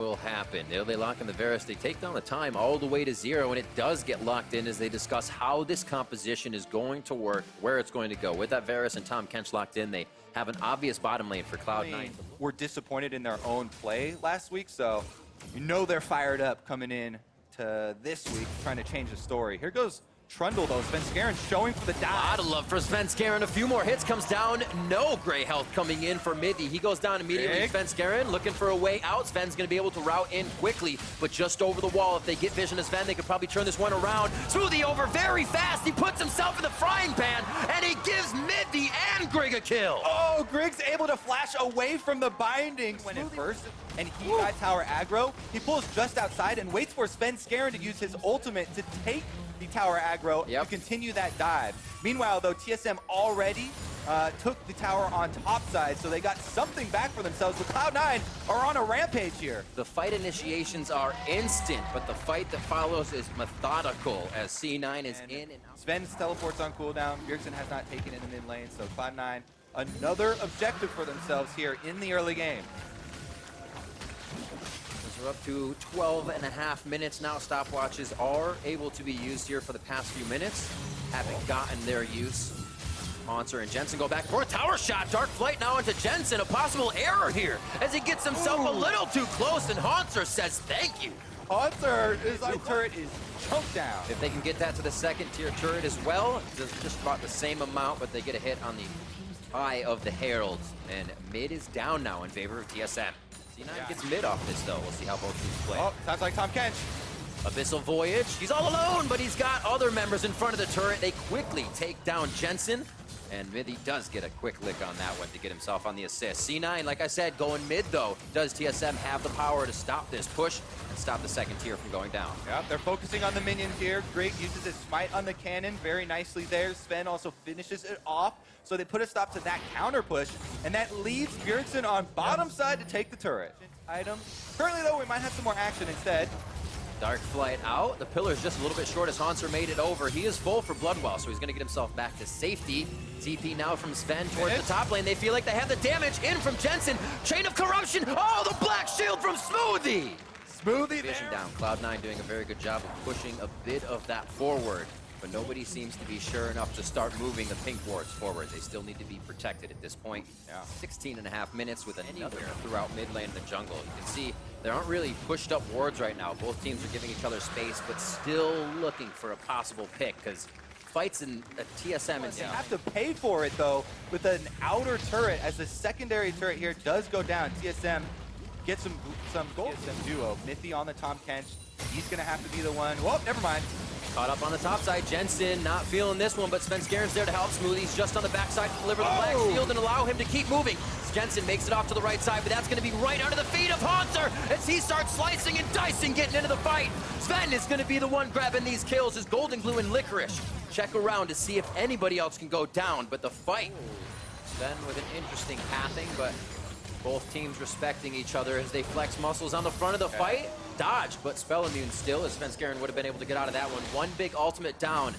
will happen. They lock in the Varus. They take down the time all the way to 0, and it does get locked in as they discuss how this composition is going to work, where it's going to go. With that Varus and Tahm Kench locked in, they have an obvious bottom lane for Cloud9. Were disappointed in their own play last week, so you know they're fired up coming in to this week, trying to change the story. Here goes Trundle, though. Svenskeren showing for the dive. A lot of love for Svenskeren. A few more hits comes down. No gray health coming in for Middy. He goes down immediately. Svenskeren looking for a way out. Sven's going to be able to route in quickly, but just over the wall. If they get vision of Sven, they could probably turn this one around. Smoothie over very fast. He puts himself in the frying pan, and he gives Middy and Grig a kill. Oh, Grig's able to flash away from the binding. When it first, and he got tower aggro. He pulls just outside and waits for Svenskeren to use his ultimate to take the tower aggro to continue that dive. Meanwhile, though, TSM already took the tower on top side, so they got something back for themselves. But Cloud9 are on a rampage here. The fight initiations are instant, but the fight that follows is methodical as C9 is in and out. Sven's teleports on cooldown. Bjergsen has not taken in the mid lane, so Cloud9, another objective for themselves here in the early game. We're up to 12.5 minutes now. Stopwatches are able to be used here for the past few minutes. Haven't gotten their use. Hauntzer and Jensen go back for a tower shot. Dark Flight now into Jensen. A possible error here as he gets himself a little too close, and Hauntzer says thank you. Hauntzer, his turret is choked down. If they can get that to the second tier turret as well, it's just about the same amount, but they get a hit on the eye of the Heralds. And mid is down now in favor of TSM. C9 gets mid off this, though. We'll see how both teams play. Oh, sounds like Tahm Kench. Abyssal Voyage. He's all alone, but he's got other members in front of the turret. They quickly take down Jensen, and Middy does get a quick lick on that one to get himself on the assist. C9, like I said, going mid, though. Does TSM have the power to stop this push and stop the second tier from going down? Yeah, they're focusing on the minions here. Greg uses his smite on the cannon very nicely there. Sven also finishes it off. So they put a stop to that counter push, and that leaves Bjergsen on bottom side to take the turret. Item. Currently, though, we might have some more action instead. Dark Flight out. The pillar's just a little bit short as Hauntzer made it over. He is full for Bloodwell, so he's going to get himself back to safety. TP now from Sven towards the top lane. They feel like they have the damage in from Jensen. Chain of Corruption. Oh, the Black Shield from Smoothie. Smoothie Vision down. Cloud9 doing a very good job of pushing a bit of that forward. But nobody seems to be sure enough to start moving the pink wards forward. They still need to be protected at this point. 16.5 minutes with another throughout mid lane in the jungle. You can see there aren't really pushed up wards right now. Both teams are giving each other space, but still looking for a possible pick because fights in TSM and They have to pay for it, though, with an outer turret as the secondary turret here does go down. TSM gets some gold. TSM duo. Mithy on the Tahm Kench. He's going to have to be the one. Whoa, never mind. Caught up on the top side. Jensen not feeling this one, but Svenskeren's there to help. Smoothie's just on the backside to deliver the Black Shield and allow him to keep moving. Jensen makes it off to the right side, but that's going to be right under the feet of Hauntzer as he starts slicing and dicing, getting into the fight. Sven is going to be the one grabbing these kills as Golden Glue and Licorice check around to see if anybody else can go down, but the fight. Sven with an interesting pathing, but both teams respecting each other as they flex muscles on the front of the fight. Dodged, but spell immune still, as Svenskeren would have been able to get out of that one. One big ultimate down.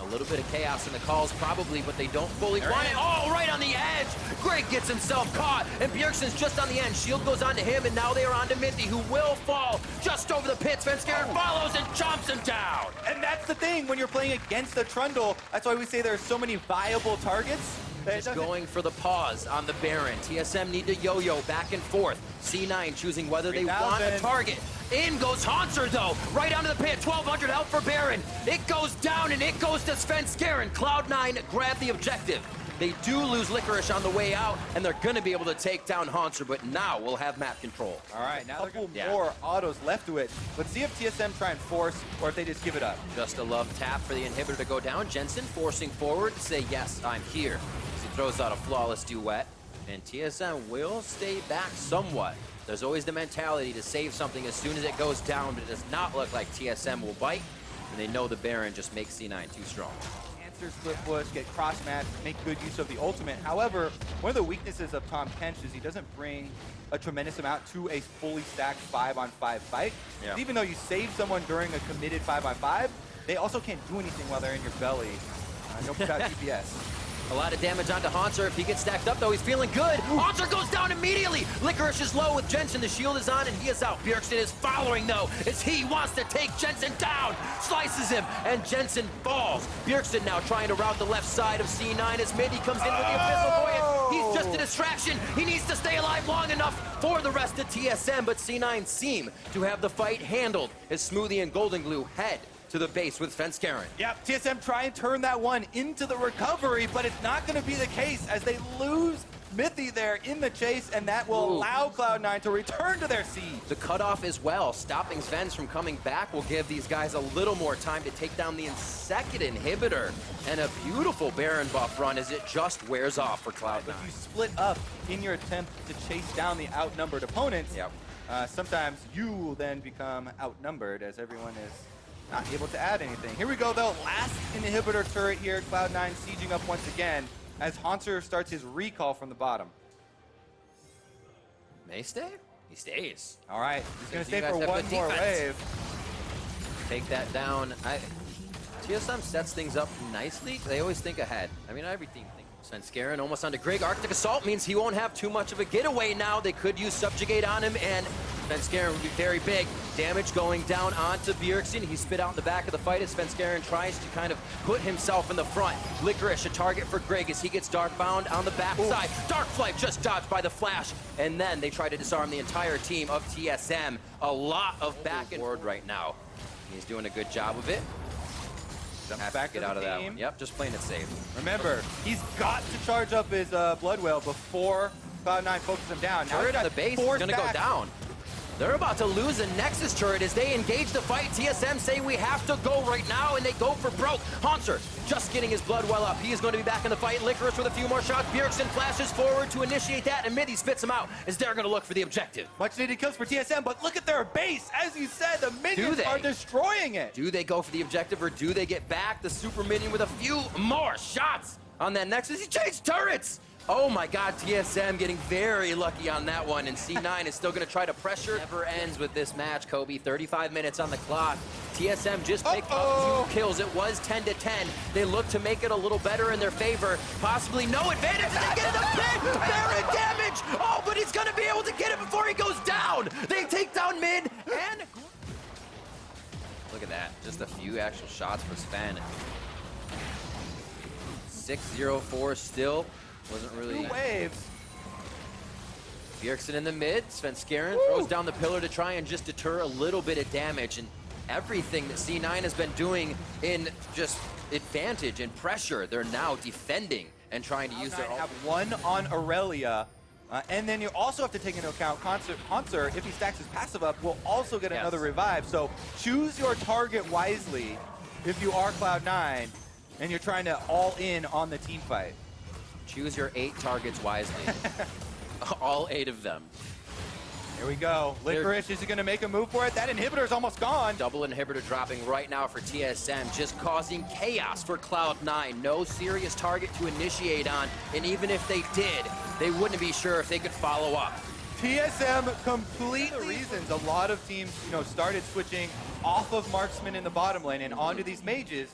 A little bit of chaos in the calls probably, but they don't fully want it. Oh, right on the edge! Greg gets himself caught, and Bjergsen's just on the end. Shield goes on to him, and now they are on to Mithy, who will fall just over the pit. Svenskeren follows and chomps him down. And that's the thing when you're playing against a Trundle. That's why we say there are so many viable targets. Just going for the pause on the Baron. TSM need to yo-yo back and forth. C9 choosing whether they want a target. In goes Hauntzer, though. Right onto the pit. 1,200 health for Baron. It goes down, and it goes to Svenskeren. Cloud9 grab the objective. They do lose Licorice on the way out, and they're going to be able to take down Hauntzer, but now we'll have map control. All right, now a couple more autos left to it. Let's see if TSM try and force, or if they just give it up. Just a love tap for the inhibitor to go down. Jensen forcing forward to say, yes, I'm here. He throws out a flawless duet, and TSM will stay back somewhat. There's always the mentality to save something as soon as it goes down, but it does not look like TSM will bite, and they know the Baron just makes C9 too strong. Answer split push, get cross match, make good use of the ultimate. However, one of the weaknesses of Tahm Kench is he doesn't bring a tremendous amount to a fully stacked 5-on-5 fight. Even though you save someone during a committed 5-on-5, they also can't do anything while they're in your belly. No without DPS. A lot of damage onto Haunter. If he gets stacked up, though, he's feeling good. Haunter goes down immediately. Licorice is low with Jensen. The shield is on, and he is out. Bjergsen is following, though, as he wants to take Jensen down. Slices him, and Jensen falls. Bjergsen now trying to route the left side of C9 as Midi comes in with the Abyssal Voyage. He's just a distraction. He needs to stay alive long enough for the rest of TSM, but C9 seem to have the fight handled as Smoothie and Golden Glue head to the base with Svenskeren. Yep, TSM try and turn that one into the recovery, but it's not going to be the case as they lose Mithy there in the chase, and that will allow Cloud9 to return to their siege. The cutoff as well, stopping Svens from coming back will give these guys a little more time to take down the second inhibitor, and a beautiful Baron buff run as it just wears off for Cloud9. If you split up in your attempt to chase down the outnumbered opponents, sometimes you then become outnumbered as everyone is not able to add anything. Here we go, though. Last inhibitor turret here. Cloud9 sieging up once again as Haunter starts his recall from the bottom. May stay? He stays. All right, he's going to stay for one more wave. Take that down. TSM sets things up nicely. They always think ahead. I mean, every team thinks. Svenskeren almost onto Greg. Arctic Assault means he won't have too much of a getaway now. They could use Subjugate on him, and Svenskeren would be very big. Damage going down onto Bjergsen. He spit out in the back of the fight as Svenskeren tries to kind of put himself in the front. Licorice, a target for Greg as he gets Darkbound on the backside. Dark Flight just dodged by the flash, and then they try to disarm the entire team of TSM. A lot of back and forward right now. He's doing a good job of it. Back it out of that one. Yep, just playing it safe. Remember, he's got to charge up his Blood Whale before Cloud9 focuses him down. Turret on the base is going to go down. They're about to lose a Nexus turret as they engage the fight. TSM say we have to go right now, and they go for broke. Haunter just getting his blood well up. He is going to be back in the fight. Licorice with a few more shots. Bjergsen flashes forward to initiate that, and Mithy spits him out as they're going to look for the objective. Much needed kills for TSM, but look at their base. As you said, the minions are destroying it. Do they go for the objective, or do they get back? The super minion with a few more shots on that Nexus. He changed turrets. Oh my God, TSM getting very lucky on that one, and C9 is still going to try to pressure. Never ends with this match, Kobe. 35 minutes on the clock. TSM just picked up 2 kills. It was 10-10. They look to make it a little better in their favor. Possibly no advantage. They get the pin. Baron damage. Oh, but he's going to be able to get it before he goes down. They take down mid, and look at that. Just a few actual shots for Sven. 6-0-4 still. Wasn't really 2 waves. Bjergsen in the mid. Svenskeren throws down the pillar to try and just deter a little bit of damage. And everything that C9 has been doing in just advantage and pressure, they're now defending and trying to use their have one on Aurelia. And then you also have to take into account Haunter, if he stacks his passive up, will also get another revive. So choose your target wisely if you are Cloud9 and you're trying to all in on the team fight. Choose your 8 targets wisely. All 8 of them. Here we go. Licorice, is he going to make a move for it? That inhibitor is almost gone. Double inhibitor dropping right now for TSM, just causing chaos for Cloud9. No serious target to initiate on, and even if they did, they wouldn't be sure if they could follow up. TSM completely reasons. A lot of teams, started switching off of marksman in the bottom lane and onto these mages.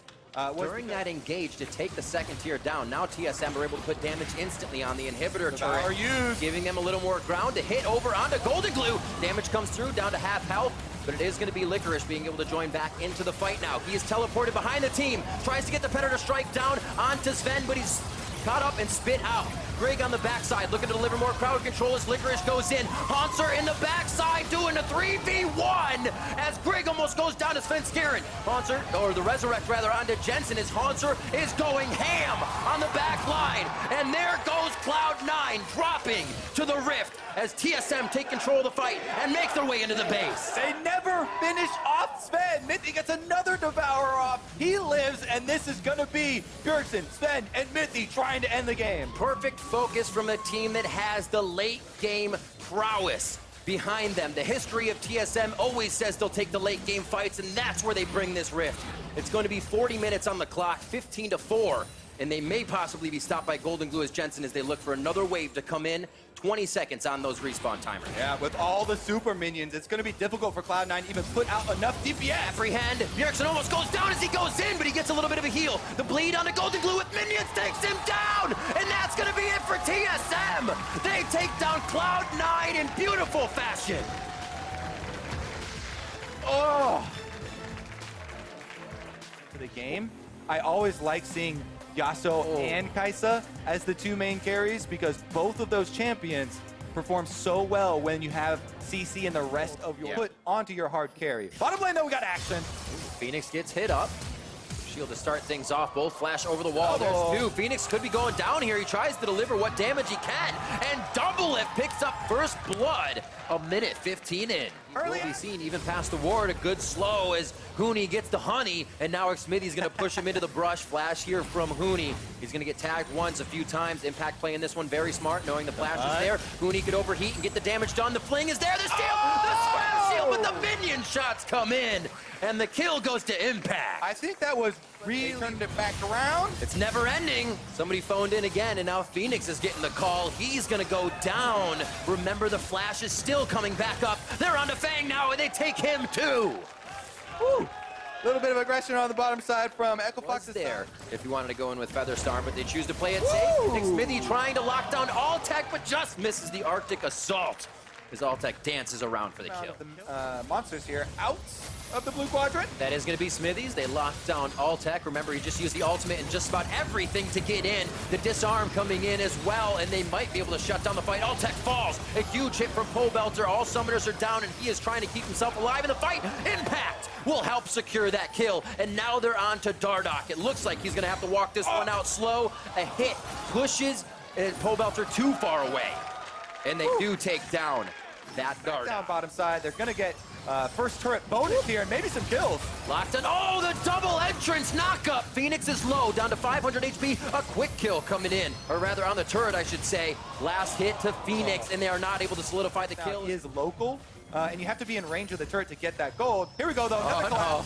During that engage to take the second tier down, now TSM are able to put damage instantly on the inhibitor turret, giving them a little more ground to hit over onto Golden Glue. Damage comes through, down to half health, but it is going to be Licorice being able to join back into the fight now. He is teleported behind the team, tries to get the Predator strike down onto Sven, but he's caught up and spit out. Greg on the backside, looking to deliver more crowd control as Licorice goes in. Haunter in the backside doing a 3v1 as Greg almost goes down to Svenskeren. Haunter, or the Resurrect rather, onto Jensen as Haunter is going ham on the back line. And there goes Cloud9 dropping to the Rift as TSM take control of the fight and make their way into the base. They never finish off Sven. Mithy gets another Devourer off. He lives, and this is going to be Bjergsen, Sven, and Mithy trying to end the game. Perfect focus from a team that has the late game prowess behind them. The history of TSM always says they'll take the late game fights, and that's where they bring this Rift. It's going to be 40 minutes on the clock, 15-4. and they may possibly be stopped by Golden Glue as Jensen as they look for another wave to come in. 20 seconds on those respawn timers. Yeah, with all the super minions, it's going to be difficult for Cloud9 to even put out enough DPS. Free hand. Bjergsen almost goes down as he goes in, but he gets a little bit of a heal. The bleed on the Golden Glue with minions takes him down, and that's going to be it for TSM. They take down Cloud9 in beautiful fashion. Oh! For the game, I always like seeing Yasuo and Kai'Sa as the two main carries because both of those champions perform so well when you have CC and the rest of your put onto your hard carry. Bottom lane though, we got action. Phoenix gets hit up. Shield to start things off. Both flash over the wall. There's two. Phoenix could be going down here. He tries to deliver what damage he can. And Doublelift picks up first blood. A minute 15 in. He will be seen even past the ward. A good slow as Huni gets the honey. And now Smithy's going to push him into the brush. Flash here from Huni. He's going to get tagged once, a few times. Impact playing this one very smart, knowing the flash is there. Huni could overheat and get the damage done. The fling is there. The steal. The slam shield, but the minion shots come in. And the kill goes to Impact. I think that was really turned it back around. It's never ending. Somebody phoned in again, and now Phoenix is getting the call. He's gonna go down. Remember, the flash is still coming back up. They're on to Fang now, and they take him too. Woo. Little bit of aggression on the bottom side from Echo Fox there. If you wanted to go in with Featherstorm, but they choose to play it safe. Nick Smithy trying to lock down Alltech, but just misses the Arctic Assault as Alltech dances around for the kill. The monsters here out of the blue quadrant. That is going to be Smithy's. They lock down Alltech. Remember, he just used the ultimate and just about everything to get in. The disarm coming in as well, and they might be able to shut down the fight. Alltech falls. A huge hit from Pole Belter. All summoners are down, and he is trying to keep himself alive in the fight. Impact will help secure that kill, and now they're on to Dardoch. It looks like he's going to have to walk this one out slow. A hit pushes Pole Belter too far away, and they do take down that Dardoch. Down bottom side. They're going to get first turret bonus here and maybe some kills. Locked on. Oh, the double entrance knock-up. Phoenix is low, down to 500 HP. A quick kill coming in, or rather on the turret, I should say. Last hit to Phoenix, and they are not able to solidify the kill. He is local, and you have to be in range of the turret to get that gold. Here we go, though.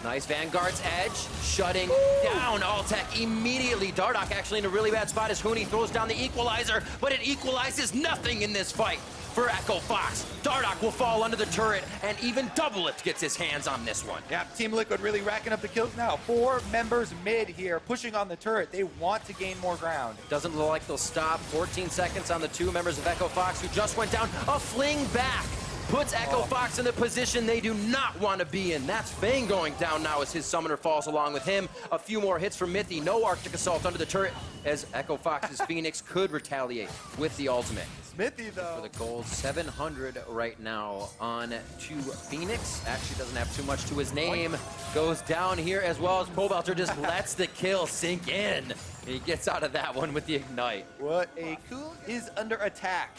Nice Vanguard's edge, shutting down Alltech immediately. Dardoch actually in a really bad spot as Huni throws down the equalizer, but it equalizes nothing in this fight for Echo Fox. Dardoch will fall under the turret, and even Doublelift gets his hands on this one. Yeah, Team Liquid really racking up the kills now. 4 members mid here, pushing on the turret. They want to gain more ground. Doesn't look like they'll stop. 14 seconds on the 2 members of Echo Fox who just went down. A fling back puts Echo Fox in the position they do not want to be in. That's Fang going down now as his summoner falls along with him. A few more hits from Mithy. No Arctic Assault under the turret as Echo Fox's Phoenix could retaliate with the ultimate. Smithy, though. For the gold, 700 right now on to Phoenix. Actually doesn't have too much to his name. Goes down here as well as Pole Belter just lets the kill sink in. He gets out of that one with the Ignite. What a cool is under attack.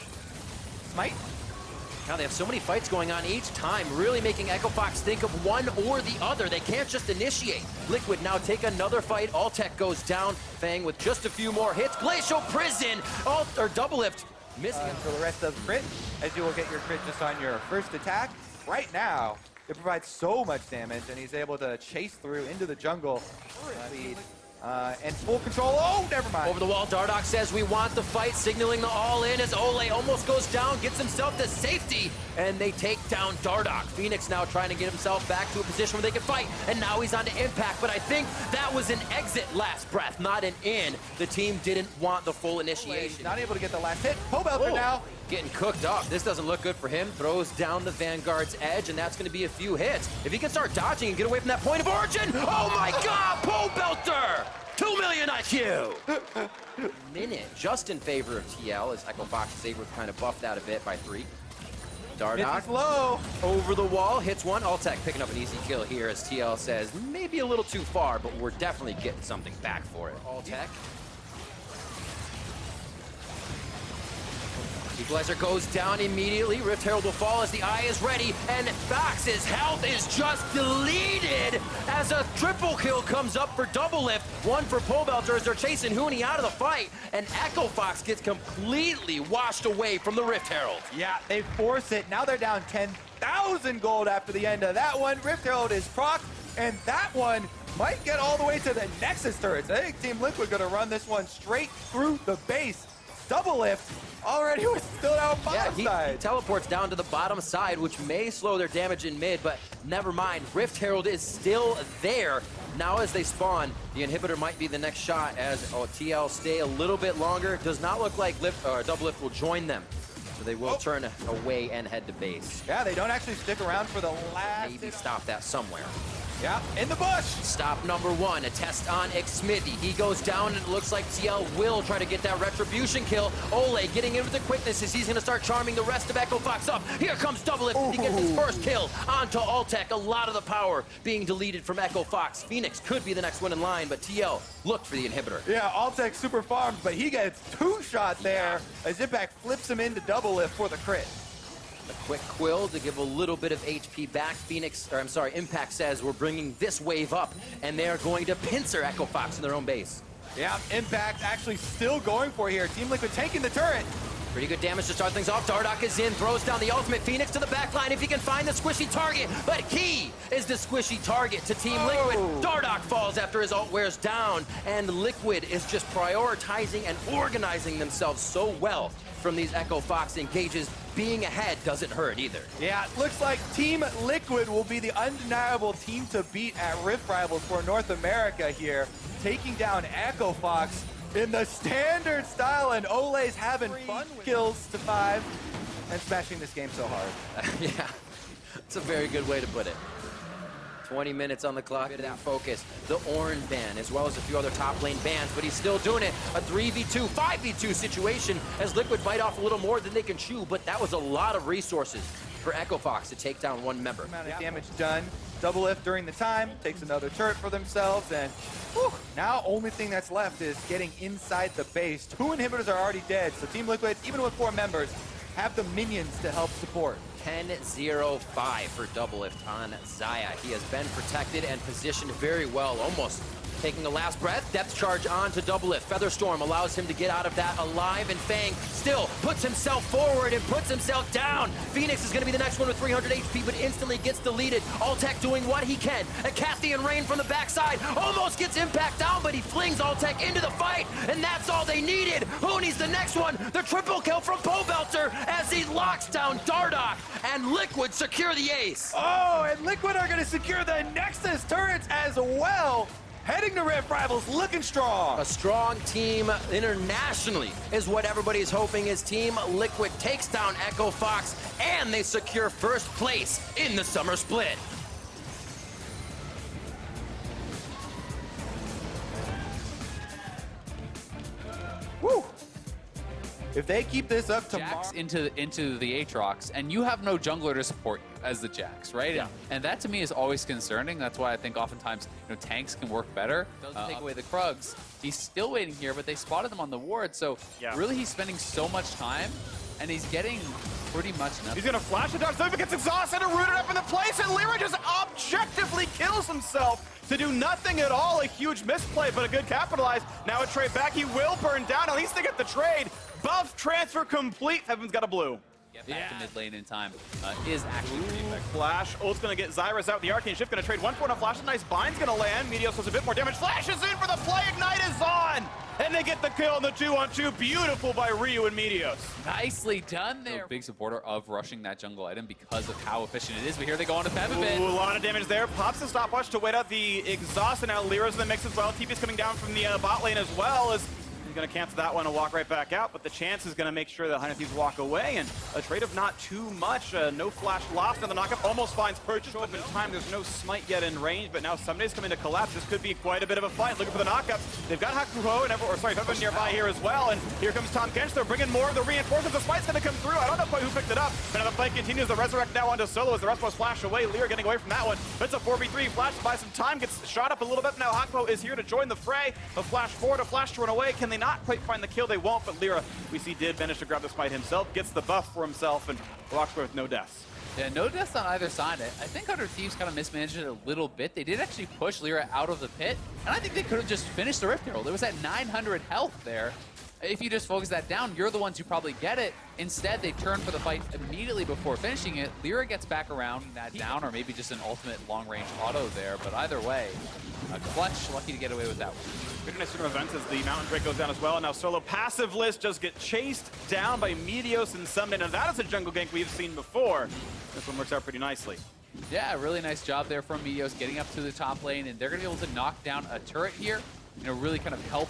Smite. Now they have so many fights going on each time, really making Echo Fox think of one or the other. They can't just initiate. Liquid now take another fight. Alltech goes down. Fang with just a few more hits. Glacial Prison, Doublelift missing him. For the rest of the crit, as you will get your crit just on your first attack. Right now, it provides so much damage, and he's able to chase through into the jungle. And full control. Oh, never mind. Over the wall, Dardoch says we want the fight, signaling the all-in as Ole almost goes down, gets himself to safety, and they take down Dardoch. Phoenix now trying to get himself back to a position where they can fight, and now he's on to Impact, but I think that was an exit last breath, not an in. The team didn't want the full initiation. Not able to get the last hit. Pole Belter now. Getting cooked up. This doesn't look good for him. Throws down the Vanguard's edge, and that's going to be a few hits. If he can start dodging and get away from that point of origin, oh my God, Pole Belter! 2 million IQ! Minute just in favor of TL as Echo Fox is able to kind of buff that a bit by 3. Dardoch low. Over the wall, hits one. Alltech picking up an easy kill here as TL says maybe a little too far, but we're definitely getting something back for it. Alltech. Equalizer goes down immediately. Rift Herald will fall as the eye is ready, and Fox's health is just deleted as a triple kill comes up for Doublelift. One for Pole Belter as they're chasing Huni out of the fight, and Echo Fox gets completely washed away from the Rift Herald. Yeah, they force it. Now they're down 10,000 gold after the end of that one. Rift Herald is proc, and that one might get all the way to the Nexus turrets. I think Team Liquid gonna run this one straight through the base. Double lift already was still down bottom side. He teleports down to the bottom side, which may slow their damage in mid, but never mind. Rift Herald is still there. Now as they spawn, the inhibitor might be the next shot as TL stay a little bit longer. Does not look like Double Lift will join them. So they will turn away and head to base. Yeah, they don't actually stick around for the last... Maybe stop that somewhere. Yeah, in the bush. Stop number one, a test on Xmithy. He goes down and it looks like TL will try to get that retribution kill. Ole getting in with the quickness as he's gonna start charming the rest of Echo Fox up. Here comes Double Lift. He gets his first kill onto Altec. A lot of the power being deleted from Echo Fox. Phoenix could be the next one in line, but TL looked for the inhibitor. Yeah, Altec super farmed, but he gets 2 shots there as Impact flips him into Double Lift for the crit. A quick quill to give a little bit of HP back. Impact says we're bringing this wave up, and they're going to pincer Echo Fox in their own base. Yeah, Impact actually still going for here. Team Liquid taking the turret. Pretty good damage to start things off. Dardoch is in, throws down the ultimate. Phoenix to the back line if he can find the squishy target, but he is the squishy target to Team Liquid. Dardoch falls after his ult wears down, and Liquid is just prioritizing and organizing themselves so well from these Echo Fox engages. Being ahead doesn't hurt either. Yeah, it looks like Team Liquid will be the undeniable team to beat at Rift Rivals for North America here, taking down Echo Fox in the standard style, and Ole's having fun with kills to 5 and smashing this game so hard. Yeah, it's a very good way to put it. 20 minutes on the clock to that focus. The Ornn ban, as well as a few other top lane bans, but he's still doing it. A 3v2, 5v2 situation as Liquid bite off a little more than they can chew, but that was a lot of resources for Echo Fox to take down one member. Amount of damage done. Double lift during the time, takes another turret for themselves, and now only thing that's left is getting inside the base. 2 inhibitors are already dead, so Team Liquid, even with 4 members, have the minions to help support. 10-0-5 for Double Lift on Xayah. He has been protected and positioned very well, almost taking a last breath. Depth charge on to Double Lift. Featherstorm allows him to get out of that alive, and Fang still puts himself forward and puts himself down. Phoenix is going to be the next one with 300 HP, but instantly gets deleted. Altec doing what he can. A Cathian Rain from the backside almost gets Impact down, but he flings Altec into the fight, and that's all they needed. Who needs the next one? The triple kill from Pobelter as he locks down Dardoch, and Liquid secure the ace. Oh, and Liquid are going to secure the Nexus turrets as well. Heading to Rift Rivals, looking strong. A strong team internationally is what everybody's hoping is Team Liquid takes down Echo Fox, and they secure first place in the summer split. Woo! If they keep this up tomorrow... Jax into the Aatrox, and you have no jungler to support you as the Jax, right? Yeah. And that to me is always concerning. That's why I think oftentimes tanks can work better. Doesn't take away the Krugs. He's still waiting here, but they spotted him on the ward, so really he's spending so much time, and he's getting pretty much nothing. He's gonna flash the dodge, so he gets exhausted and rooted up in the place, and Lyra just objectively kills himself to do nothing at all. A huge misplay, but a good capitalize. Now a trade back, he will burn down. At least they get the trade. Buff transfer complete. Heaven's got a blue. Get back to mid lane in time is actually pretty effective. Flash, ult's gonna get Xyrus out. The Arcane Shift gonna trade 1 for a flash. A nice bind's gonna land. Meteos does a bit more damage. Flash is in for the play. Ignite is on! And they get the kill on the 2-on-2. Beautiful by Ryu and Meteos. Nicely done there. So big supporter of rushing that jungle item because of how efficient it is. But here they go on to Peppermint. Ooh, a lot of damage there. Pops the stopwatch to wait out the exhaust, and now Lyra's in the mix as well. TP's coming down from the bot lane as well as he's going to cancel that one and walk right back out, but the chance is going to make sure that Hunter Thieves walk away, and a trade of not too much. No flash lost, and the knockup almost finds purchase. Up in time, there's no smite yet in range, but now Sunday's coming to collapse. This could be quite a bit of a fight. Looking for the knockups. They've got Hakuho and Peppermint nearby here as well, and here comes Tom Kench. They're bringing more of the reinforcements. The smite's going to come through. I don't know quite who picked it up, but now the fight continues. The Resurrect now onto Solo as the rest was flash away. Lyra getting away from that one. It's a 4v3. Flash to buy some time, gets shot up a little bit. Now Hakuho is here to join the fray. A flash forward, a flash to run away. Can they not quite find the kill? They won't, but Lyra, we see, did manage to grab the smite himself, gets the buff for himself, and walks away with no deaths. Yeah, no deaths on either side. I think Hunter Thieves kind of mismanaged it a little bit. They did actually push Lyra out of the pit, and I think they could have just finished the Rift Herald. It was at 900 health there, if you just focus that down, you're the ones who probably get it. Instead, they turn for the fight immediately before finishing it. Lyra gets back around that down, or maybe just an ultimate long-range auto there. But either way, Clutch lucky to get away with that one. Pretty nice turn of events as the Mountain Drake goes down as well. And now Solo passive list just get chased down by Meteos and Someday. Now that is a jungle gank we've seen before. This one works out pretty nicely. Yeah, really nice job there from Meteos getting up to the top lane, and they're going to be able to knock down a turret here. You know, really kind of help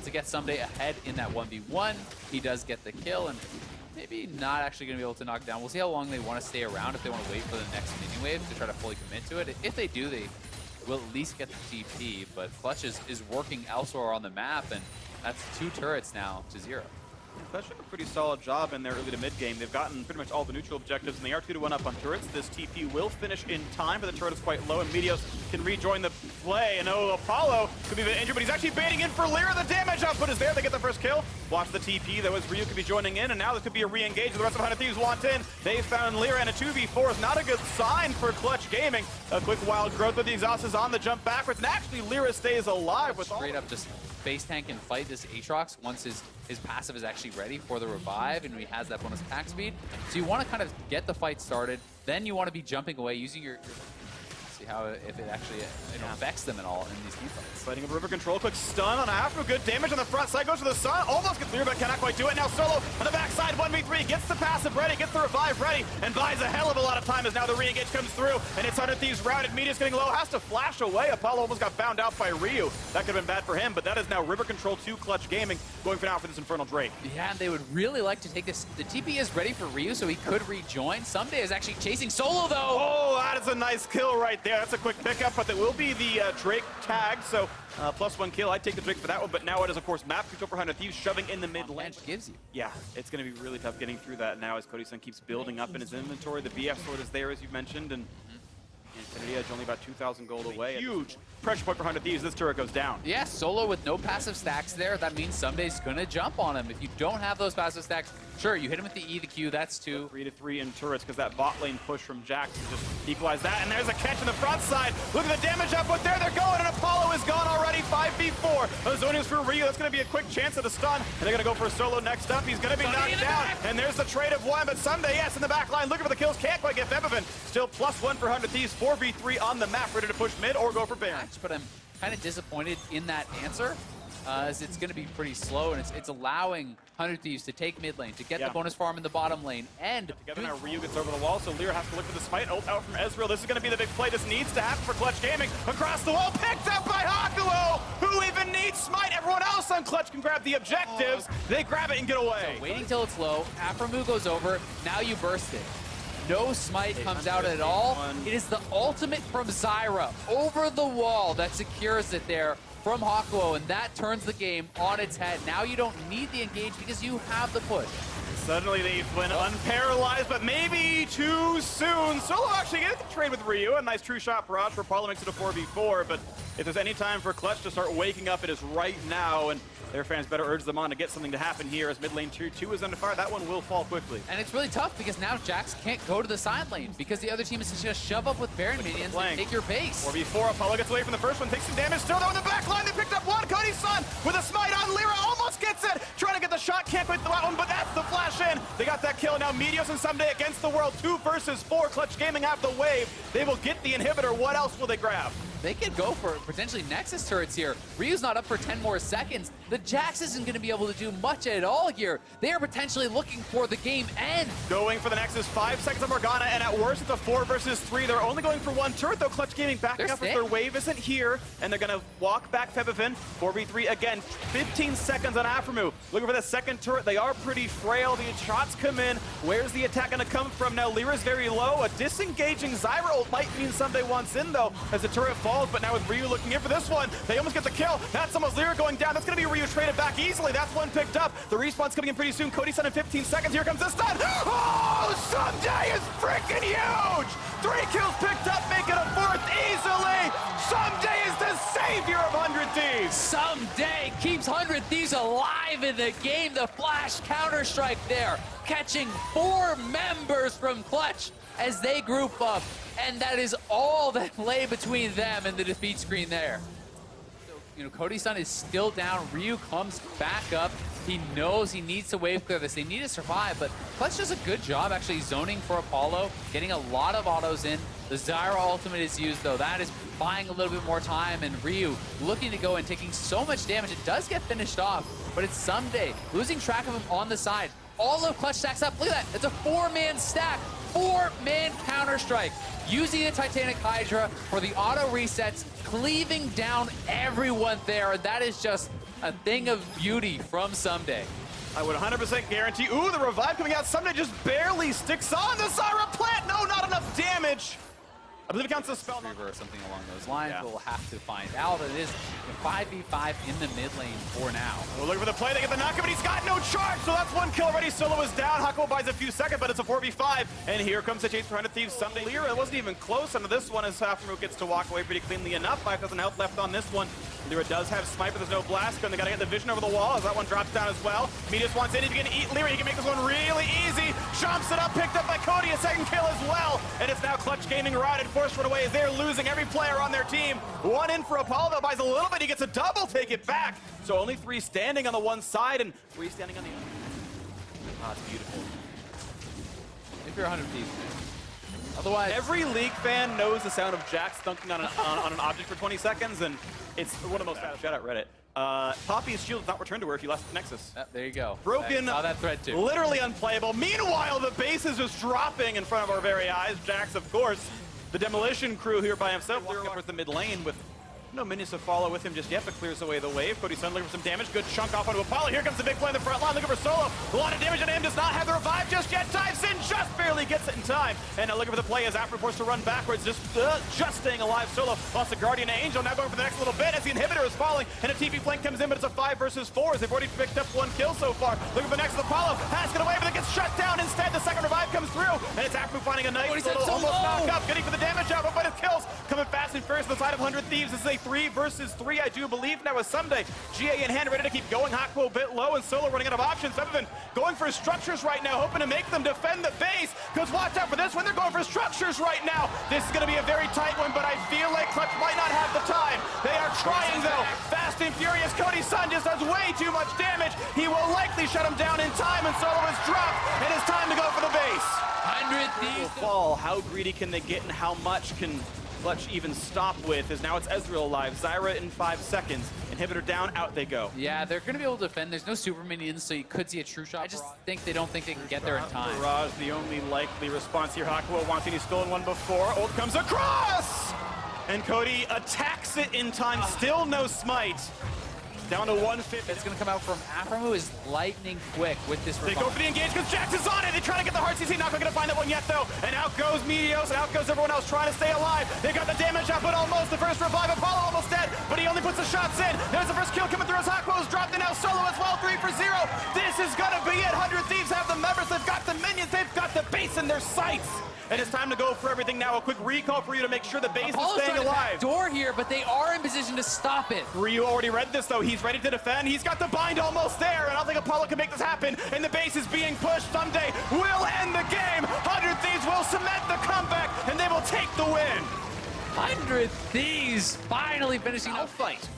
to get Someday ahead in that 1v1. He does get the kill, and maybe not actually going to be able to knock down. We'll see how long they want to stay around, if they want to wait for the next mini wave to try to fully commit to it. If they do, they will at least get the TP, but Clutch is working elsewhere on the map, and that's 2 turrets now to 0. Clutch doing a pretty solid job in their early to mid game. They've gotten pretty much all the neutral objectives, and they are 2-1 up on turrets. This TP will finish in time, but the turret is quite low, and Meteos can rejoin the play. And Apollo could be a bit injured, but he's actually baiting in for Lyra. The damage output is there. They get the first kill. Watch the TP, though, as Ryu could be joining in, and now this could be a re-engage. The rest of 100 Thieves want in. They found Lyra, and a 2v4 is not a good sign for Clutch Gaming. A quick wild growth of the exhaust is on the jump backwards, and actually Lyra stays alive with straight up just base tank and fight this Aatrox once his passive is actually ready for the revive and he has that bonus attack speed. So you want to kind of get the fight started, then you want to be jumping away using your see how if it actually affects them at all in these team fights. Fighting a river control, quick stun on Afro, good damage on the front side, goes for the sun, almost gets through but cannot quite do it. Now Solo on the backside, 1v3, gets the passive ready, gets the revive ready, and buys a hell of a lot of time as now the re-engage comes through, and it's 100 Thieves routed. Media's getting low, has to flash away. Apollo almost got found out by Ryu. That could have been bad for him, but that is now river control to Clutch Gaming, going for now for this Infernal Drake. Yeah, and they would really like to take this. The TP is ready for Ryu, so he could rejoin. Someday is actually chasing Solo, though. Oh, that is a nice kill right there. That's a quick pickup, but there will be the Drake tag, so +1 kill. I'd take the Drake for that one, but now it is, of course, map control for 100 Thieves, shoving in the mid lane. Gives you. Yeah, it's going to be really tough getting through that now as Cody Sun keeps building up in his inventory. The BF sword is there, as you mentioned, and Infinity Edge only about 2,000 gold away. Huge pressure point for 100 Thieves. This turret goes down. Yeah, Solo with no passive stacks there. That means Someday's going to jump on him. If you don't have those passive stacks, sure, you hit him with the E, the Q, that's 2. 3-3 in turrets because that bot lane push from Jax to just equalize that. And there's a catch in the front side. Look at the damage output there. They're going, and Apollo is gone already. 5v4. Ozonius for Ryu. That's going to be a quick chance at a stun. And they're going to go for Solo next up. He's going to be knocked down. And there's the trade of 1, but Someday, yes, in the back line. Looking for the kills. Can't quite get Bebevin. Still +1 for 100 Thieves. 4v3 on the map. Ready to push mid or go for Baron. But I'm kind of disappointed in that answer, as it's going to be pretty slow, and it's allowing 100 Thieves to take mid lane, to get the bonus farm in the bottom lane, and together now Ryu gets over the wall, so Lyra has to look for the smite. Ult out from Ezreal. This is going to be the big play. This needs to happen for Clutch Gaming. Across the wall, picked up by Hakuo, who even needs smite. Everyone else on Clutch can grab the objectives. They grab it and get away. So waiting till it's low, Aframu goes over, now you burst it. No smite comes out at all. It is the ultimate from Zyra over the wall that secures it there from Hakuo, and that turns the game on its head. Now you don't need the engage because you have the push. Suddenly they've been unparalyzed, but maybe too soon. Solo actually gets the trade with Ryu. A nice true shot barrage for Apollo makes it a 4v4, but if there's any time for Clutch to start waking up, it is right now, and their fans better urge them on to get something to happen here as mid lane 2 is under fire. That one will fall quickly. And it's really tough because now Jax can't go to the side lane because the other team is just going to shove up with Baron minions and take your base. 4v4, Apollo gets away from the first one, takes some damage. Still though in the back line, they picked up one. Cody Sun with a smite on Lyra, almost gets it. Trying to get the shot, can't quite that one, but that's the flash in. They got that kill. Now Meteos and Someday against the world. 2 versus 4. Clutch Gaming have the wave. They will get the inhibitor. What else will they grab? They could go for potentially Nexus turrets here. Ryu's not up for 10 more seconds. The Jax isn't going to be able to do much at all here. They are potentially looking for the game end. Going for the Nexus, 5 seconds on Morgana, and at worst it's a 4 versus 3. They're only going for 1 turret, though. Clutch Gaming backing up if their wave isn't here, and they're going to walk back Pebevin. 4v3 again, 15 seconds on Aframu. Looking for the second turret. They are pretty frail. The shots come in. Where's the attack going to come from? Now Lyra's very low. A disengaging Zyra ult might mean Someday wants in, though, as the turret falls, but now with Ryu looking in for this one, they almost get the kill. That's almost Lyra going down. That's going to be Ryu traded back easily. That's one picked up. The respawn's coming in pretty soon. Cody Sun in 15 seconds. Here comes the stun. Oh, Someday is freaking huge. 3 kills picked up, make it a 4th easily. Someday is the savior of 100 Thieves. Someday keeps 100 Thieves alive in the game. The flash counter-strike there, catching 4 members from Clutch as they group up. And that is all that lay between them and the defeat screen there. So, Cody Sun is still down. Ryu comes back up. He knows he needs to wave clear this. They need to survive, but Clutch does a good job actually zoning for Apollo, getting a lot of autos in. The Zyra ultimate is used, though. That is buying a little bit more time, and Ryu looking to go and taking so much damage. It does get finished off, but it's Someday losing track of him on the side. All of Clutch stacks up. Look at that. It's a 4-man stack. 4-man Counter-Strike. Using the Titanic Hydra for the auto resets, cleaving down everyone there. And that is just a thing of beauty from Someday. I would 100% guarantee. Ooh, the revive coming out. Someday just barely sticks on the Zyra plant. No, not enough damage. I believe it counts as a spell. Or something along those lines. Yeah. We'll have to find out. It is 5v5 in the mid lane for now. We're looking for the play. They get the knock, but he's got no charge, so that's one kill already. Solo is down. Hakuo buys a few seconds, but it's a 4v5. And here comes the chase for 100 Thieves. Someday Lyra. It wasn't even close under this one as Hafenroot gets to walk away pretty cleanly enough. 5,000 health left on this one. Lyra does have smite, but there's no blast. And they gotta get the vision over the wall as that one drops down as well. Medius wants in. If you can eat Lyra, he can make this one really easy. Jumps it up, picked up by Cody. A second kill as well. And it's now Clutch Gaming routed. Forced run away as they're losing every player on their team. One in for Apollo, though, buys a little bit. He gets a double, take it back. So only 3 standing on the one side and 3 standing on the other. Ah, it's beautiful. If you're 100 Thieves. Otherwise, every League fan knows the sound of Jax dunking on an object for 20 seconds, and it's one of the most shout out Reddit. Poppy's shield does not return to her if you left Nexus. There you go. Broken. I saw that thread too. Literally unplayable. Meanwhile, the base is just dropping in front of our very eyes. Jax, of course, the demolition crew here by himself. Walking up towards the mid lane with no minions to follow with him just yet, but clears away the wave. Cody Sun looking for some damage. Good chunk off onto Apollo. Here comes the big play in the front line. Looking for Solo. A lot of damage on him. Does not have the revive just yet. Dives in. Just barely gets it in time. And now looking for the play as After forced to run backwards. Just staying alive. Solo lost the Guardian Angel. Now going for the next little bit as the inhibitor is falling. And a TP flank comes in, but it's a 5 versus 4 as they've already picked up 1 kill so far. Looking for the next Apollo. Has to get away, but it gets shut down instead. The second revive comes through. And it's After finding a nice little almost knock up. Getting for the damage out, but it kills. Coming fast and furious on the side of 100 Thieves. This is a 3 versus 3. I do believe now with Someday. GA in hand, ready to keep going. Hakuo a bit low and Solo running out of options. Seven going for structures right now, hoping to make them defend the base. Because watch out for this one. They're going for structures right now. This is going to be a very tight one, but I feel like Clutch might not have the time. They are trying though. Fast and furious. Cody Sun just does way too much damage. He will likely shut him down in time, and Solo is dropped. And it's time to go for the base. 100 Thieves. Fall. How greedy can they get, and how much can Clutch even stop with, as now it's Ezreal alive. Zyra in 5 seconds. Inhibitor down, out they go. Yeah, they're going to be able to defend. There's no super minions, so you could see a true shot. I just think they don't think they can get there in time. Barrage, the only likely response here. Hakuo wants it. He's stolen one before. Ult comes across! And Cody attacks it in time. Still no smite. Down to 150. It's going to come out from Afro, who is lightning quick with this They go for the engage because Jax is on it. They try to get the hard CC. Not going to find that one yet, though. And out goes Medios, and out goes everyone else trying to stay alive. They got the damage out, but almost the first revive. Apollo almost dead, but he only puts the shots in. There's the first kill coming through as Hakuo's dropped, and now Solo as well. 3 for 0. This is going to be it. 100 Thieves have the members. They've got the minions. They've got the base in their sights. And it's time to go for everything now. A quick recall for you to make sure the base is staying alive. Door here, but they are in position to stop it. Ryu already read this, though. He's ready to defend. He's got the bind almost there, and I don't think Apollo can make this happen. And the base is being pushed. Someday will end the game. 100 Thieves will cement the comeback, and they will take the win. 100 Thieves finally finishing the fight.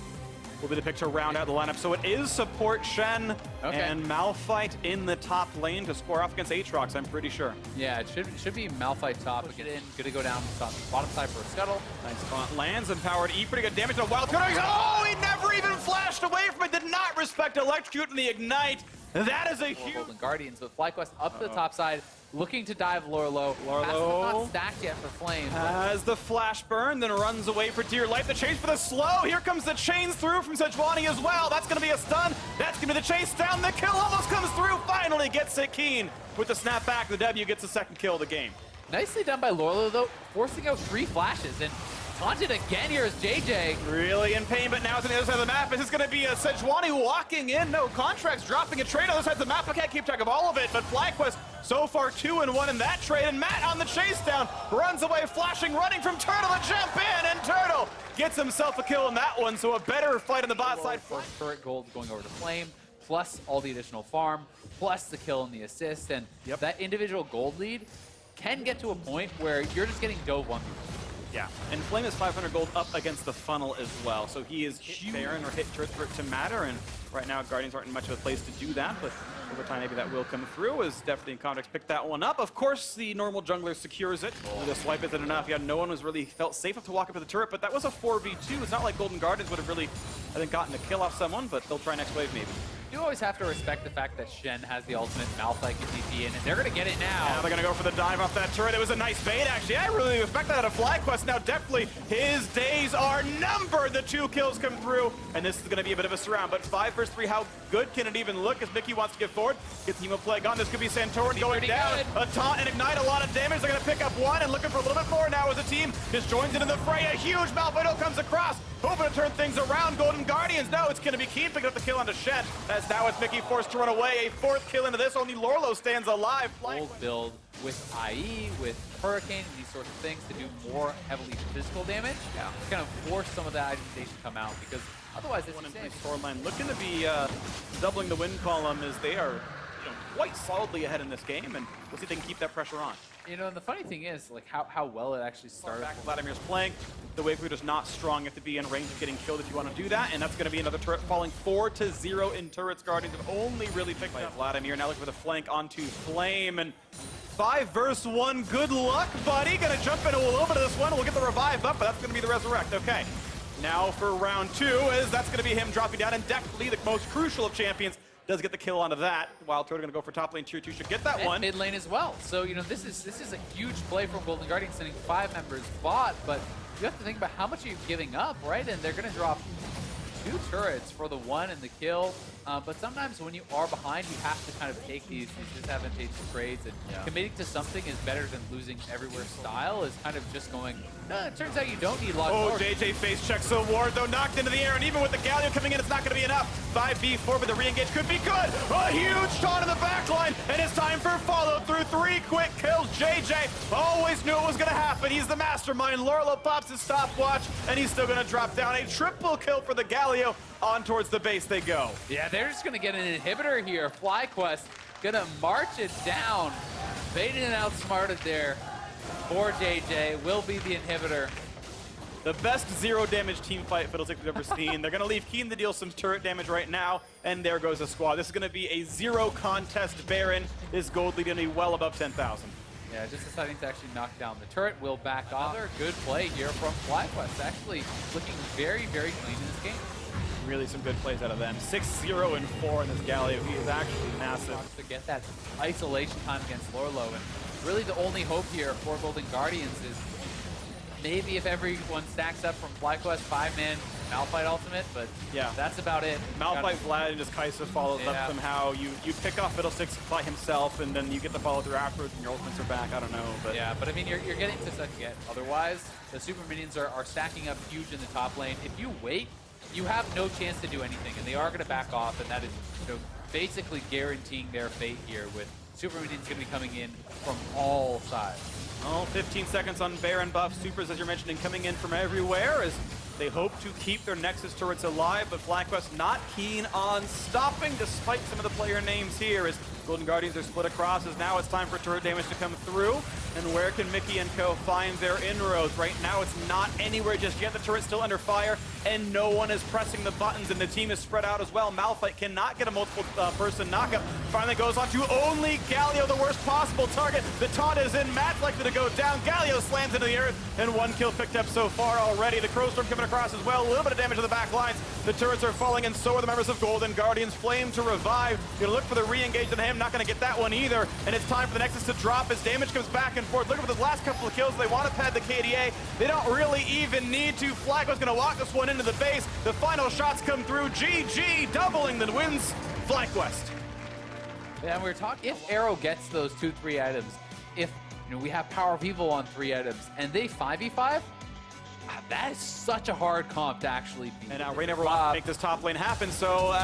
Will be the pick to round out the lineup. So it is support Shen and Malphite in the top lane to square off against Aatrox, I'm pretty sure. Yeah, it should be Malphite top. Get in, gonna go down top, bottom side for a scuttle. Nice taunt lands, empowered E, pretty good damage. A wild card. Oh, he never even flashed away from it. Did not respect electrocute and the ignite. That is a huge. Golden Guardians, but FlyQuest up to the top side, looking to dive Lorlo. Not stacked yet for Flame. Has the flash burn, then runs away for dear life. The chase for the slow. Here comes the chains through from Sejuani as well. That's going to be a stun. That's going to be the chase down. The kill almost comes through. Finally gets it Keen. With the snap back, the W gets the second kill of the game. Nicely done by Lorlo, though, forcing out 3 flashes. And taunted again here is JJ. Really in pain, but now it's on the other side of the map. This is going to be a Sejuani walking in. No contracts, dropping a trade on the other side of the map. I can't keep track of all of it, but FlyQuest so far 2-1 in that trade. And Matt on the chase down, runs away, flashing, running from Turtle to jump in, and Turtle gets himself a kill in that one. So a better fight on the bot side. First turret gold going over to Flame, plus all the additional farm, plus the kill and the assist. And that individual gold lead can get to a point where you're just getting dove on people. Yeah, and Flame is 500 gold up against the funnel as well, so he is hit Baron or hit turret for it to matter, and right now Guardians aren't in much of a place to do that, but over time maybe that will come through as Definitely and Context pick that one up. Of course, the normal jungler secures it. The swipe isn't enough. Yeah, no one was really felt safe enough to walk up to the turret, but that was a 4v2. It's not like Golden Guardians would have really, I think, gotten a kill off someone, but they'll try next wave maybe. You always have to respect the fact that Shen has the ultimate, Malphite can TP in, and they're going to get it now. Now they're going to go for the dive off that turret. It was a nice bait, actually. I really respect that out of FlyQuest. Now, definitely, his days are numbered. The 2 kills come through, and this is going to be a bit of a surround. But 5 versus 3, how good can it even look as Mickey wants to get forward? Gets Hemo Plague on. This could be Santorin going down. Good. A taunt and ignite, a lot of damage. They're going to pick up 1 and looking for a little bit more now as a team just joins into the fray. A huge Malphite comes across, hoping to turn things around. Golden Guardians, no, it's going to be Keen picking up the kill onto Shen. As now it's Mickey forced to run away. A 4th kill into this. Only Lorlo stands alive. Old build with IE, with Hurricane, and these sorts of things to do more heavily physical damage. Yeah. To kind of force some of that itemization to come out, because otherwise it's insane. Storyline looking to be doubling the win column as they are quite solidly ahead in this game, and we'll see if they can keep that pressure on. You know, and the funny thing is, like, how well it actually started. Back Vladimir's playing. The wave leader's not strong. You have to be in range of getting killed if you want to do that, and that's going to be another turret falling 4-0 in turrets. Guardians have only really picked up Vladimir. Now looking for the flank onto Flame, and 5 versus 1. Good luck, buddy. Going to jump into a little bit of this one. We'll get the revive up, but that's going to be the resurrect. Okay. Now for round 2, as that's going to be him dropping down, and definitely the most crucial of champions does get the kill onto that. Wild Turtle going to go for top lane. Tier 2 should get that one. Mid lane as well. So, you know, this is a huge play from Golden Guardians, sending 5 members bot, but you have to think about how much are you giving up, right? And they're going to drop 2 turrets for the 1 and the kill. But sometimes when you are behind, you have to kind of take these disadvantageous trades, and committing to something is better than losing everywhere. Style is kind of just going, no, it turns out you don't need lots of JJ face checks the ward, though, knocked into the air, and even with the Galio coming in, it's not going to be enough. 5v4, but the re-engage could be good. A huge taunt in the backline, and it's time for follow-through. 3 quick kills. JJ always knew it was going to happen. He's the mastermind. Lorlo pops his stopwatch, and he's still going to drop down. A triple kill for the Galio. On towards the base they go. Yeah, they're just going to get an inhibitor here. FlyQuest going to march it down. Baited and outsmarted there for JJ. Will be the inhibitor. The best 0 damage team fight Fiddlesticks we've ever seen. They're going to leave Keen to deal some turret damage right now, and there goes the squad. This is going to be a 0 contest Baron. This gold lead going to be well above 10,000. Yeah, just deciding to actually knock down the turret. Will back off. Another good play here from FlyQuest. Actually looking very, very clean in this game. Really some good plays out of them. 6-0 and 4 in this Galio. He is actually massive. To get that isolation time against Lorlo, and really the only hope here for Golden Guardians is maybe if everyone stacks up from FlyQuest 5-man Malphite ultimate, but yeah, that's about it. Malphite Vlad and just Kaisa follows up somehow. You pick off Fiddlesticks by himself, and then you get the follow through afterwards, and your ultimates are back. I don't know, but yeah, but I mean you're getting to such a get. Otherwise, the super minions are stacking up huge in the top lane. If you wait, you have no chance to do anything, and they are going to back off, and that is basically guaranteeing their fate here, with super minions going to be coming in from all sides. Oh, 15 seconds on Baron buff. Supers, as you're mentioning, coming in from everywhere as they hope to keep their Nexus turrets alive, but FlyQuest not keen on stopping despite some of the player names here as Golden Guardians are split across, as now it's time for turret damage to come through. And where can Mickey and co find their inroads? Right now it's not anywhere just yet. The turret's still under fire, and no one is pressing the buttons, and the team is spread out as well. Malphite cannot get a multiple person knockup. Finally goes on to only Galio, the worst possible target. The taunt is in. Matt's likely to go down. Galio slams into the earth, and 1 kill picked up so far already. The Crowstorm coming across as well. A little bit of damage to the back lines. The turrets are falling, and so are the members of Golden Guardians. Flame to revive. Gonna look for the re-engage on him. Not gonna get that one either. And it's time for the Nexus to drop as damage comes back and forth. Looking for the last couple of kills. They want to pad the KDA. They don't really even need to. FlyQuest's gonna walk this one into the base. The final shots come through. GG, doubling the wins. FlyQuest. Yeah, and we were talking, if Arrow gets those 2-3 items, if we have Power of Evil on 3 items, and they 5v5, That is such a hard comp to actually beat. And now Rainover wants to make this top lane happen, so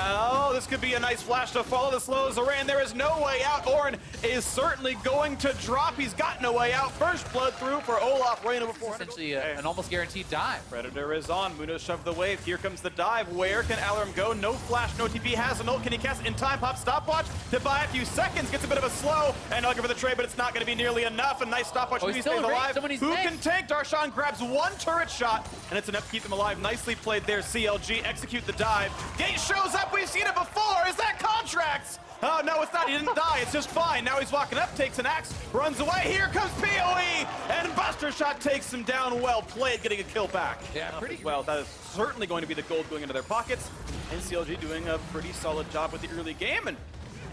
this could be a nice flash to follow the slow Zoran. There is no way out. Orin is certainly going to drop. He's got no way out. First blood through for Olaf. Rainover 400. Essentially an almost guaranteed dive. Predator is on. Mundo shoved the wave. Here comes the dive. Where can Alarum go? No flash, no TP. Has an ult. Can he cast in time? Pop stopwatch to buy a few seconds. Gets a bit of a slow. And looking for the trade, but it's not going to be nearly enough. A nice stopwatch. Oh, He stays alive. Who can tank? Darshan grabs one turret shot, and it's enough to keep them alive. Nicely played there, CLG. Execute the dive. Gate shows up. We've seen it before. Is that Contracts? Oh, no, it's not. He didn't die. It's just fine. Now he's walking up, takes an axe, runs away. Here comes PoE, and Buster Shot takes him down. Well played, getting a kill back. Yeah, pretty well. That is certainly going to be the gold going into their pockets, and CLG doing a pretty solid job with the early game, and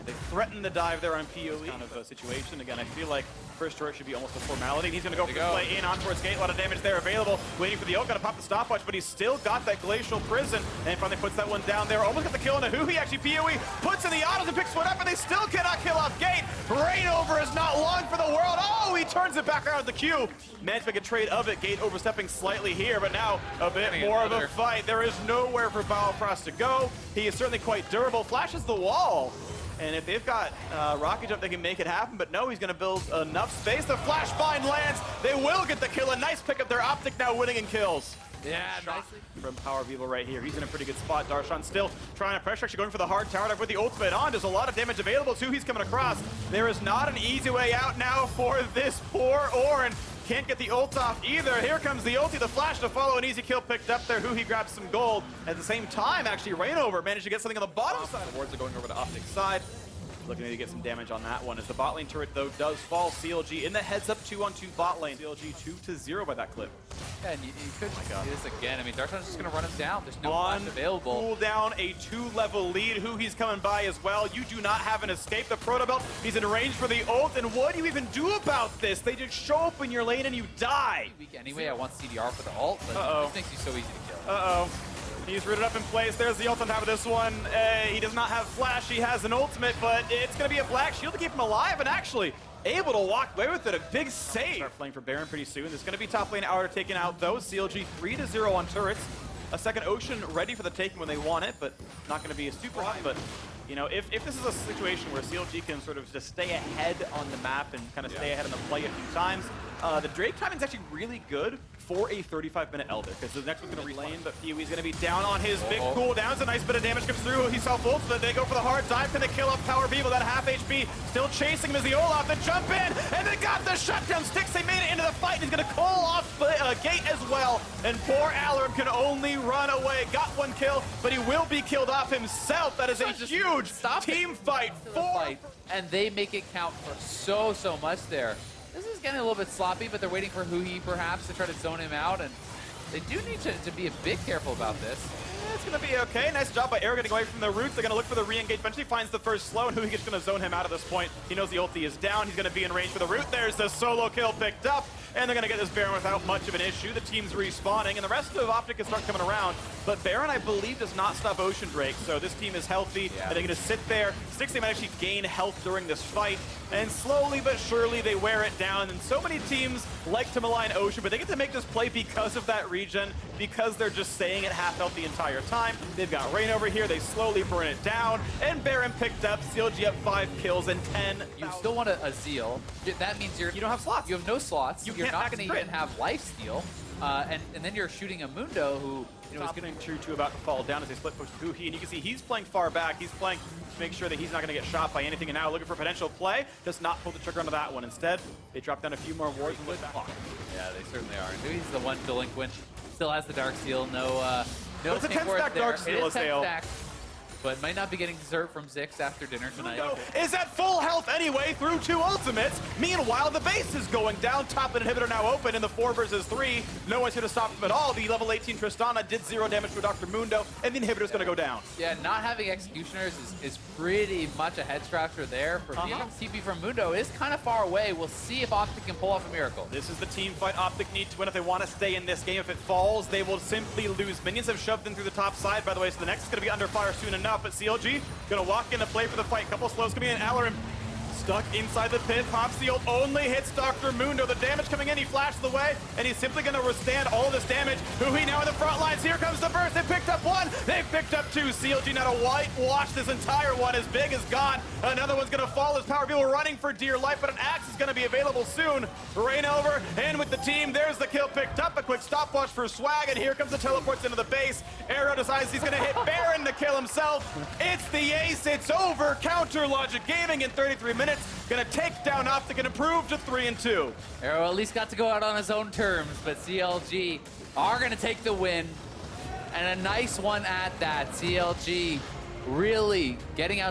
they threaten the dive there on PoE. Kind of a situation. Again, I feel like first turret should be almost a formality. And he's going to go for the play in on towards Gate. A lot of damage there available. Waiting for the ult. Going to pop the stopwatch, but he's still got that Glacial Prison. And finally puts that one down there. Almost got the kill on the He actually PoE puts in the autos and picks one up, and they still cannot kill off Gate. Rainover is not long for the world. Oh, he turns it back around the queue. Managed to make a trade of it. Gate overstepping slightly here, but now a bit more of a fight. There is nowhere for Balfrost to go. He is certainly quite durable. Flashes the wall. And if they've got rocket jump, they can make it happen. But no, he's going to build enough space. The flash find lands. They will get the kill. A nice pickup there. Optic now winning in kills. Yeah, nicely. From Power Vivo right here. He's in a pretty good spot. Darshan still trying to pressure, actually going for the hard tower dive with the ultimate on. There's a lot of damage available too. He's coming across. There is not an easy way out now for this poor Orin. Can't get the ult off either. Here comes the ulti, the flash to follow. An easy kill picked up there. He grabs some gold. At the same time, actually, Rainover managed to get something on the bottom side. Awards are going over to Optic's side. Looking to get some damage on that one as the bot lane turret, though, does fall. CLG in the heads-up 2-on-2 bot lane. CLG 2-0 by that clip. Yeah, and you could do this again. I mean, Darshan's just going to run him down. There's no flash available. Cool down, a 2-level lead. He's coming by as well. You do not have an escape. The Proto Belt, he's in range for the ult. And what do you even do about this? They just show up in your lane and you die. Anyway, I want CDR for the ult, but this makes you so easy to kill. Uh-oh. He's rooted up in place. There's the ult on top of this one. He does not have flash. He has an ultimate, but it's going to be a black shield to keep him alive and actually able to walk away with it. A big save. Start playing for Baron pretty soon. There's going to be top lane Outer taken out, though. CLG 3-0 on turrets. A second Ocean ready for the taking when they want it, but not going to be a super hot. But, you know, if this is a situation where CLG can sort of just stay ahead on the map and kind of stay ahead on the play a few times, the Drake timing is actually really good for a 35-minute Elder, because the next one's going to relane, but PoE's going to be down on his big cooldowns. A nice bit of damage comes through. He self-ults, but they go for the hard dive. Can they kill off Power Vivo? That half HP still chasing him as the Olaf. They jump in, and they got the shutdown sticks. They made it into the fight. He's going to call off Gate as well, and poor Alarum can only run away. Got one kill, but he will be killed off himself. That is a huge team fight. And they make it count for so much there. This is getting a little bit sloppy, but they're waiting for He perhaps to try to zone him out, and they do need to be a bit careful about this. It's going to be okay. Nice job by Air getting away from the roots. They're going to look for the re-engage. Eventually finds the first slow, and He's going to zone him out at this point. He knows the ulti is down. He's going to be in range for the root. There's the solo kill picked up, and they're going to get this Baron without much of an issue. The team's respawning, and the rest of Optic can start coming around. But Baron, I believe, does not stop Ocean Drake, so this team is healthy, and they're going to sit there. Stix, they might actually gain health during this fight, and slowly but surely they wear it down. And so many teams like to malign Ocean, but they get to make this play because of that region, because they're just staying at half health the entire time. They've got Rain over here. They slowly burn it down, and Baron picked up. CLG up 5 kills and 10. You still want a Zeal. That means you don't have slots. You have no slots. You're not going to even have lifesteal. And then you're shooting a Mundo who, you know, is getting true about to fall down as they split push He, and you can see he's playing far back. He's playing to make sure that he's not going to get shot by anything, and now looking for potential play. Does not pull the trigger onto that one. Instead, they drop down a few more wards and look back. Yeah, they certainly are. He's the one delinquent. Still has the Dark Seal. No it's a 10-stack Dark Seal, but might not be getting dessert from Zix after dinner tonight. Is at full health anyway through 2 ultimates. Meanwhile, the base is going down. Top lane inhibitor now open in the 4 versus 3. No one's here to stop them at all. The level 18 Tristana did 0 damage to Dr. Mundo, and the inhibitor's going to go down. Yeah, not having Executioners is pretty much a head scratcher there. For TP from Mundo is kind of far away. We'll see if Optic can pull off a miracle. This is the team fight Optic need to win if they want to stay in this game. If it falls, they will simply lose. Minions have shoved in through the top side, by the way, so the next is going to be under fire soon enough. But CLG going to walk into play for the fight. Couple slows coming in. Alarum stuck inside the pit. Popseal only hits Dr. Mundo. The damage coming in, he flashes away, and he's simply going to withstand all this damage. Huhi now in the front lines. Here comes the burst. They picked up one. They've picked up two. CLG now to whitewash this entire one. As big as gone. Another one's going to fall as Power People running for dear life, but an axe is going to be available soon. Rain over, and with the team, there's the kill picked up. A quick stopwatch for Swag, and here comes the teleports into the base. Arrow decides he's going to hit Baron to kill himself. It's the ace. It's over. Counter Logic Gaming in 33 minutes. Going to take down Optic and improve to 3-2. Arrow at least got to go out on his own terms, but CLG are going to take the win. And a nice one at that. CLG really getting out